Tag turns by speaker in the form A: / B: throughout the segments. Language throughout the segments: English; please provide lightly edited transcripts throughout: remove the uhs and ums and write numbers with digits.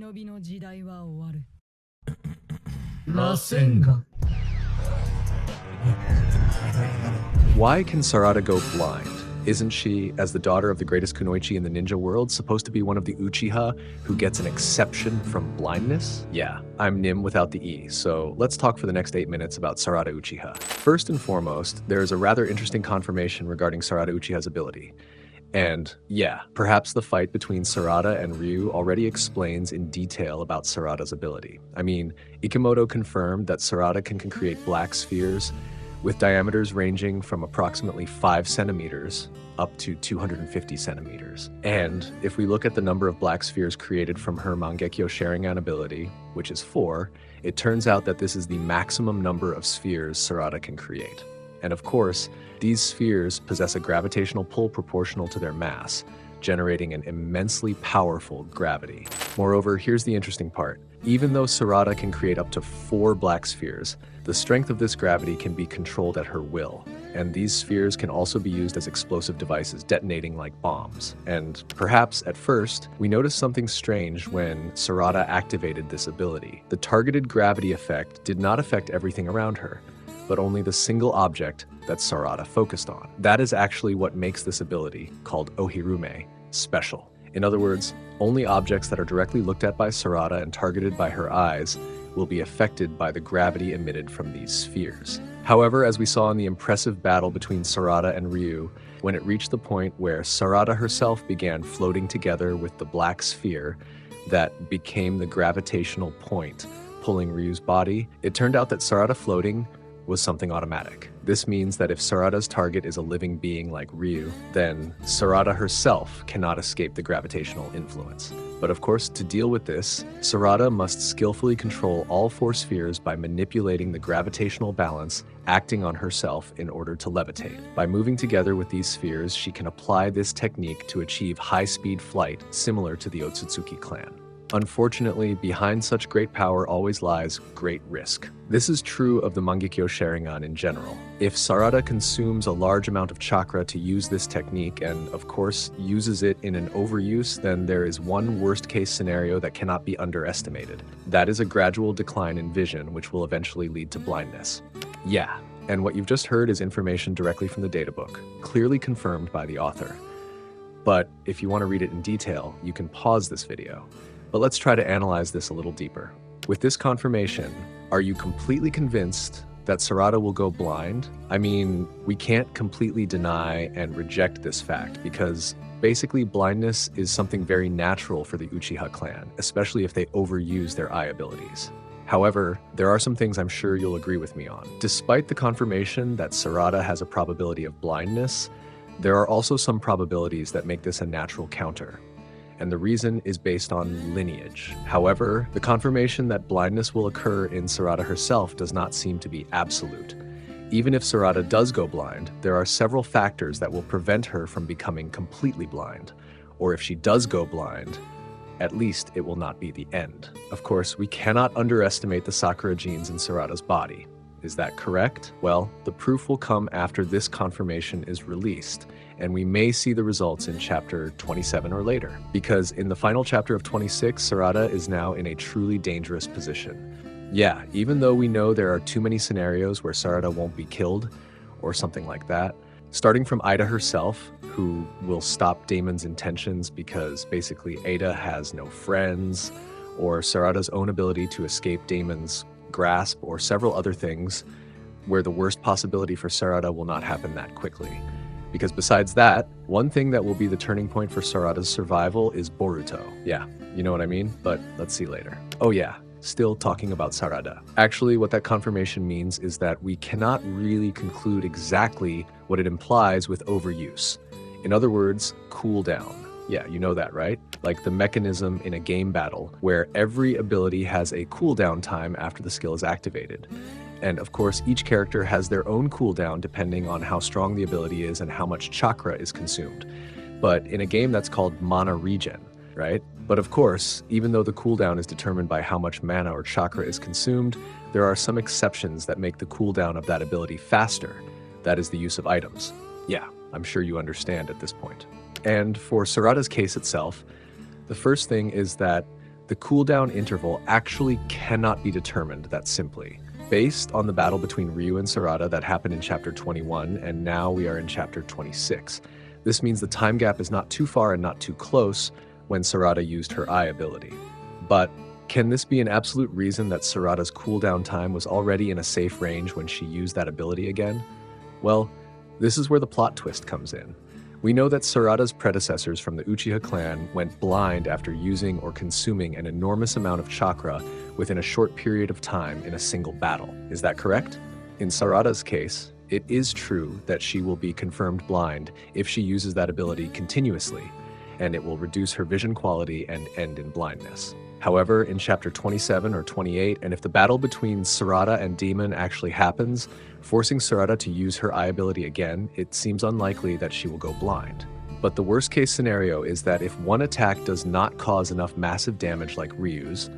A: Why can Sarada go blind? Isn't she, as the daughter of the greatest kunoichi in the ninja world, supposed to be one of the Uchiha who gets an exception from blindness? Yeah, I'm Nim without the E, so let's talk for the next 8 minutes about Sarada Uchiha. First and foremost, there is a rather interesting confirmation regarding Sarada Uchiha's ability. And yeah, perhaps the fight between Sarada and Ryu already explains in detail about Sarada's ability. I mean, Ikemoto confirmed that Sarada can create black spheres with diameters ranging from approximately 5 centimeters up to 250 centimeters. And if we look at the number of black spheres created from her Mangekyo Sharingan ability, which is 4, it turns out that this is the maximum number of spheres Sarada can create. And of course, these spheres possess a gravitational pull proportional to their mass, generating an immensely powerful gravity. Moreover, here's the interesting part. Even though Sarada can create up to 4 black spheres, the strength of this gravity can be controlled at her will, and these spheres can also be used as explosive devices detonating like bombs. And perhaps at first, we noticed something strange when Sarada activated this ability. The targeted gravity effect did not affect everything around her, but only the single object that Sarada focused on. That is actually what makes this ability, called Ohirume, special. In other words, only objects that are directly looked at by Sarada and targeted by her eyes will be affected by the gravity emitted from these spheres. However, as we saw in the impressive battle between Sarada and Ryu, when it reached the point where Sarada herself began floating together with the black sphere that became the gravitational point pulling Ryu's body, it turned out that Sarada floating was something automatic. This means that if Sarada's target is a living being like Ryu, then Sarada herself cannot escape the gravitational influence. But of course, to deal with this, Sarada must skillfully control all 4 spheres by manipulating the gravitational balance acting on herself in order to levitate. By moving together with these spheres, she can apply this technique to achieve high-speed flight similar to the Otsutsuki clan. Unfortunately, behind such great power always lies great risk. This is true of the Mangekyo Sharingan in general. If Sarada consumes a large amount of chakra to use this technique and, of course, uses it in an overuse, then there is one worst-case scenario that cannot be underestimated. That is a gradual decline in vision, which will eventually lead to blindness. Yeah, and what you've just heard is information directly from the databook, clearly confirmed by the author. But if you want to read it in detail, you can pause this video. But let's try to analyze this a little deeper. With this confirmation, are you completely convinced that Sarada will go blind? I mean, we can't completely deny and reject this fact because basically blindness is something very natural for the Uchiha clan, especially if they overuse their eye abilities. However, there are some things I'm sure you'll agree with me on. Despite the confirmation that Sarada has a probability of blindness, there are also some probabilities that make this a natural counter. And the reason is based on lineage. However, the confirmation that blindness will occur in Sarada herself does not seem to be absolute. Even if Sarada does go blind, there are several factors that will prevent her from becoming completely blind. Or if she does go blind, at least it will not be the end. Of course, we cannot underestimate the Sakura genes in Sarada's body. Is that correct? Well, the proof will come after this confirmation is released, and we may see the results in chapter 27 or later. Because in the final chapter of 26, Sarada is now in a truly dangerous position. Yeah, even though we know there are too many scenarios where Sarada won't be killed, or something like that, starting from Ida herself, who will stop Damon's intentions because basically Ada has no friends, or Sarada's own ability to escape Damon's grasp, or several other things where the worst possibility for Sarada will not happen that quickly. Because besides that, one thing that will be the turning point for Sarada's survival is Boruto. Yeah, you know what I mean? But let's see later. Oh yeah, still talking about Sarada. Actually, what that confirmation means is that we cannot really conclude exactly what it implies with overuse. In other words, cooldown. Yeah, you know that, right? Like the mechanism in a game battle where every ability has a cooldown time after the skill is activated. And of course, each character has their own cooldown depending on how strong the ability is and how much chakra is consumed. But in a game that's called mana regen, right? But of course, even though the cooldown is determined by how much mana or chakra is consumed, there are some exceptions that make the cooldown of that ability faster. That is the use of items. Yeah, I'm sure you understand at this point. And for Sarada's case itself, the first thing is that The cooldown interval actually cannot be determined that simply. Based on the battle between Ryu and Sarada that happened in Chapter 21, and now we are in Chapter 26. This means the time gap is not too far and not too close when Sarada used her eye ability. But can this be an absolute reason that Sarada's cooldown time was already in a safe range when she used that ability again? Well, this is where the plot twist comes in. We know that Sarada's predecessors from the Uchiha clan went blind after using or consuming an enormous amount of chakra within a short period of time in a single battle. Is that correct? In Sarada's case, it is true that she will be confirmed blind if she uses that ability continuously, and it will reduce her vision quality and end in blindness. However, in Chapter 27 or 28, and if the battle between Sarada and Demon actually happens, forcing Sarada to use her eye ability again, it seems unlikely that she will go blind. But the worst case scenario is that if one attack does not cause enough massive damage like Ryu's,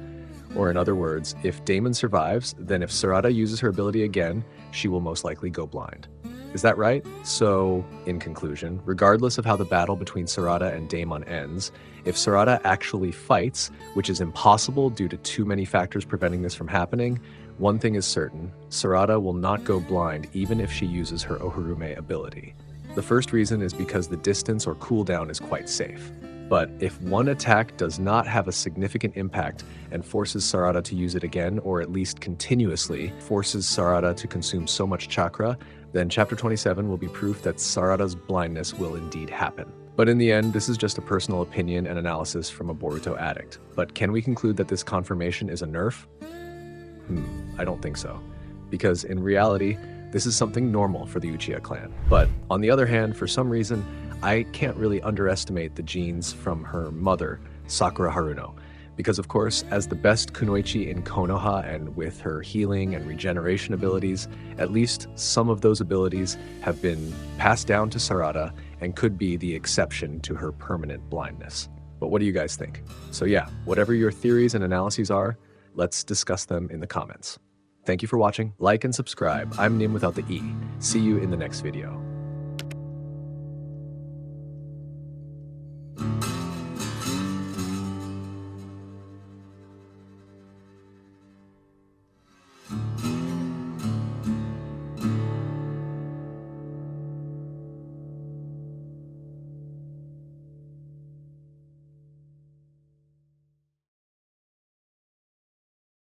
A: or in other words, if Damon survives, then if Sarada uses her ability again, she will most likely go blind. Is that right? So, in conclusion, regardless of how the battle between Sarada and Damon ends, if Sarada actually fights, which is impossible due to too many factors preventing this from happening, one thing is certain: Sarada will not go blind even if she uses her Oharume ability. The first reason is because the distance or cooldown is quite safe. But if one attack does not have a significant impact and forces Sarada to use it again, or at least continuously forces Sarada to consume so much chakra, then Chapter 27 will be proof that Sarada's blindness will indeed happen. But in the end, this is just a personal opinion and analysis from a Boruto addict. But can we conclude that this confirmation is a nerf? I don't think so. Because in reality, this is something normal for the Uchiha clan. But on the other hand, for some reason, I can't really underestimate the genes from her mother, Sakura Haruno. Because of course, as the best kunoichi in Konoha and with her healing and regeneration abilities, at least some of those abilities have been passed down to Sarada and could be the exception to her permanent blindness. But what do you guys think? So yeah, whatever your theories and analyses are, let's discuss them in the comments. Thank you for watching. Like and subscribe. I'm Nim without the E. See you in the next video.